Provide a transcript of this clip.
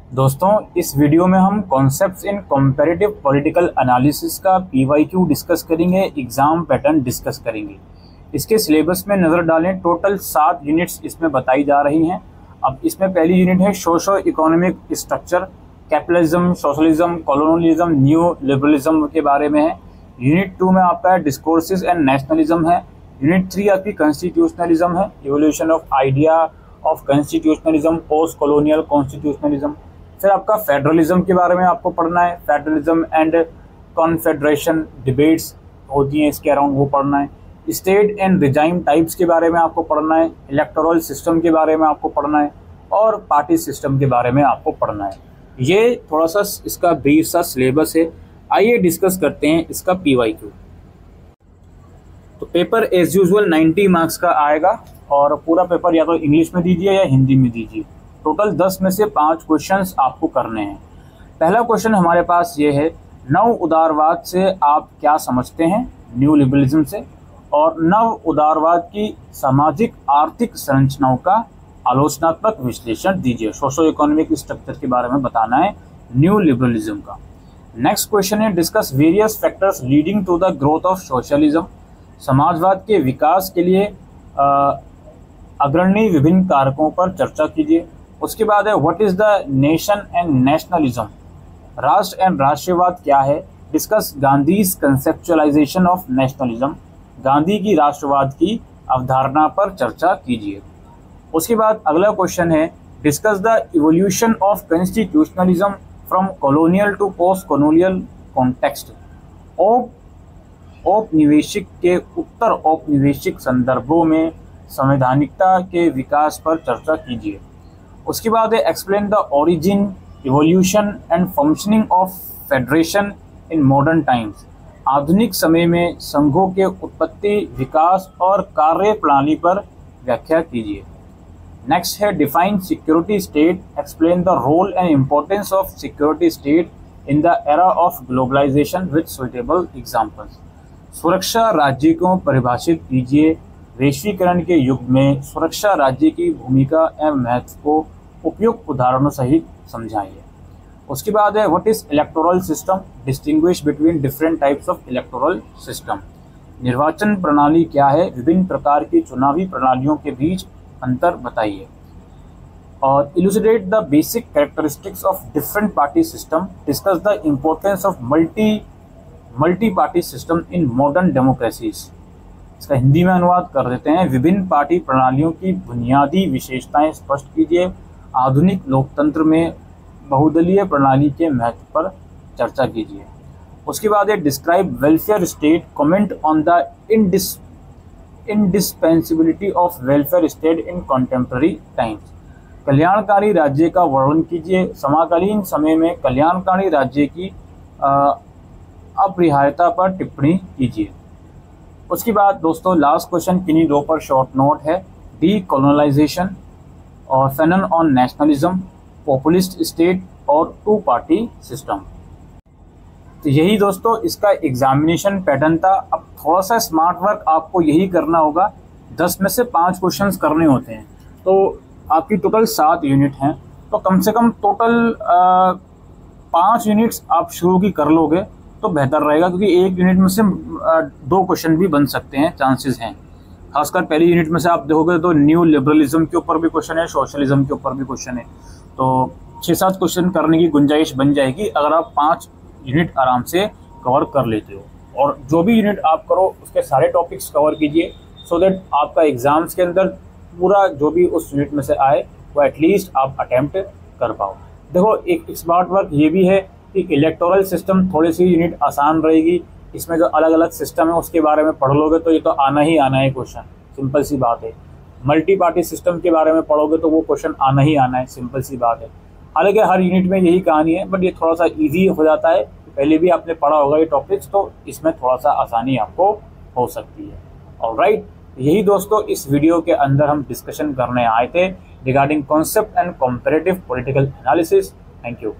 दोस्तों, इस वीडियो में हम कॉन्सेप्ट्स इन कंपैरेटिव पॉलिटिकल एनालिसिस का पीवाईक्यू डिस्कस करेंगे, एग्जाम पैटर्न डिस्कस करेंगे। इसके सिलेबस में नज़र डालें, टोटल 7 यूनिट्स इसमें बताई जा रही हैं। अब इसमें पहली यूनिट है socio economic structure, capitalism, socialism, colonialism, new liberalism के बारे में है। यूनिट 2 में आपका डिस्कोर्सेस एंड नेशनलिज्म है। यूनिट 3 आपकी कॉन्स्टिट्यूशनलिज्म है, evolution of idea of constitutionalism, post colonial constitutionalism. फिर आपका फेडरलिज्म के बारे में आपको पढ़ना है, फेडरलिज्म एंड कॉन्फेडरेशन डिबेट्स होती हैं इसके अराउंड, वो पढ़ना है। स्टेट एंड रिजाइम टाइप्स के बारे में आपको पढ़ना है, इलेक्टोरल सिस्टम के बारे में आपको पढ़ना है और पार्टी सिस्टम के बारे में आपको पढ़ना है। ये थोड़ा सा इसका ब्रीफ सा सिलेबस है। आइए डिस्कस करते हैं इसका पीवाईक्यू। तो पेपर एज यूजुअल 90 मार्क्स का आएगा और पूरा पेपर या तो इंग्लिश में दीजिए या हिंदी में दीजिए। टोटल 10 में से 5 क्वेश्चंस आपको करने हैं। पहला क्वेश्चन हमारे पास ये है, नव उदारवाद से आप क्या समझते हैं, न्यू लिबरलिज्म से, और नव उदारवाद की सामाजिक आर्थिक संरचनाओं का आलोचनात्मक विश्लेषण दीजिए। सोशो इकोनॉमिक स्ट्रक्चर के बारे में बताना है न्यू लिबरलिज्म का। नेक्स्ट क्वेश्चन है, discuss various factors leading to the growth of socialism. समाजवाद के विकास के लिए अग्रणी विभिन्न कारकों पर चर्चा कीजिए। उसके बाद है, what is the nation and nationalism, राष्ट्र एंड राष्ट्रवाद क्या है। Discuss Gandhi's conceptualisation of nationalism, Gandhi की राष्ट्रवाद की अवधारणा पर चर्चा कीजिए। उसके बाद अगला क्वेश्चन है, discuss the evolution of constitutionalism from colonial to post colonial context. औपनिवेशिक के उत्तर औपनिवेशिक संदर्भों में संवैधानिकता के विकास पर चर्चा कीजिए। उसके बाद है, explain the origin, evolution and functioning of federation in modern times. आधुनिक समय में संघों के उत्पत्ति, विकास और कार्य प्रणाली पर व्याख्या कीजिए। नेक्स्ट है, define security state, explain the role and importance of security state in the era of globalisation with suitable examples. सुरक्षा राज्य को परिभाषित कीजिए। वैश्वीकरण के युग में सुरक्षा राज्य की भूमिका एवं महत्व को उपयुक्त उदाहरणों सहित समझाइए। उसके बाद है, what is electoral system, distinguish between different types of electoral system. निर्वाचन प्रणाली क्या है, विभिन्न प्रकार की चुनावी प्रणालियों के बीच अंतर बताइए। और elucidate the basic characteristics of different party system. Discuss the importance of multi party system in modern democracies. इसका हिंदी में अनुवाद कर देते हैं, विभिन्न पार्टी प्रणालियों की बुनियादी विशेषताएं स्पष्ट कीजिए। आधुनिक लोकतंत्र में बहुदलीय प्रणाली के महत्व पर चर्चा कीजिए। उसके बाद है, describe welfare state, comment on the indispensability of welfare state in contemporary times. कल्याणकारी राज्य का वर्णन कीजिए। समकालीन समय में कल्याणकारी राज्य की अपरिहार्यता पर टिप्पणी कीजिए। उसके बाद दोस्तों लास्ट क्वेश्चन किन्हीं 2 पर शॉर्ट नोट है, डी कॉलोनाइजेशन और Fanon on nationalism, populist state और 2 पार्टी सिस्टम। तो यही दोस्तों इसका एग्जामिनेशन पैटर्न था। अब थोड़ा सा स्मार्ट वर्क आपको यही करना होगा। 10 में से 5 क्वेश्चंस करने होते हैं, तो आपकी टोटल 7 यूनिट हैं, तो कम से कम टोटल 5 यूनिट्स आप शुरू की कर लोगे तो बेहतर रहेगा, क्योंकि एक यूनिट में से 2 क्वेश्चन भी बन सकते हैं, चांसेस हैं। खासकर पहली यूनिट में से आप देखोगे तो न्यू लिबरलिज्म के ऊपर भी क्वेश्चन है, सोशलिज्म के ऊपर भी क्वेश्चन है, तो 6-7 क्वेश्चन करने की गुंजाइश बन जाएगी अगर आप 5 यूनिट आराम से कवर कर लेते हो। और जो भी यूनिट आप करो उसके सारे टॉपिक्स कवर कीजिए, सो दैट आपका एग्जाम्स के अंदर पूरा जो भी उस यूनिट में से आए वो एटलीस्ट आप अटैम्प्ट कर पाओ। देखो, एक स्मार्ट वर्क ये भी है कि इलेक्टोरल सिस्टम थोड़ी सी यूनिट आसान रहेगी। इसमें जो अलग अलग सिस्टम है उसके बारे में पढ़ लोगे तो ये तो आना ही आना है क्वेश्चन, सिंपल सी बात है। मल्टी पार्टी सिस्टम के बारे में पढ़ोगे तो वो क्वेश्चन आना ही आना है, सिंपल सी बात है। हालांकि हर यूनिट में यही कहानी है, बट ये थोड़ा सा ईजी हो जाता है। पहले भी आपने पढ़ा होगा ये टॉपिक्स, तो इसमें थोड़ा सा आसानी आपको हो सकती है। ऑलराइट, यही दोस्तों इस वीडियो के अंदर हम डिस्कशन करने आए थे regarding concept and comparative political analysis. Thank you.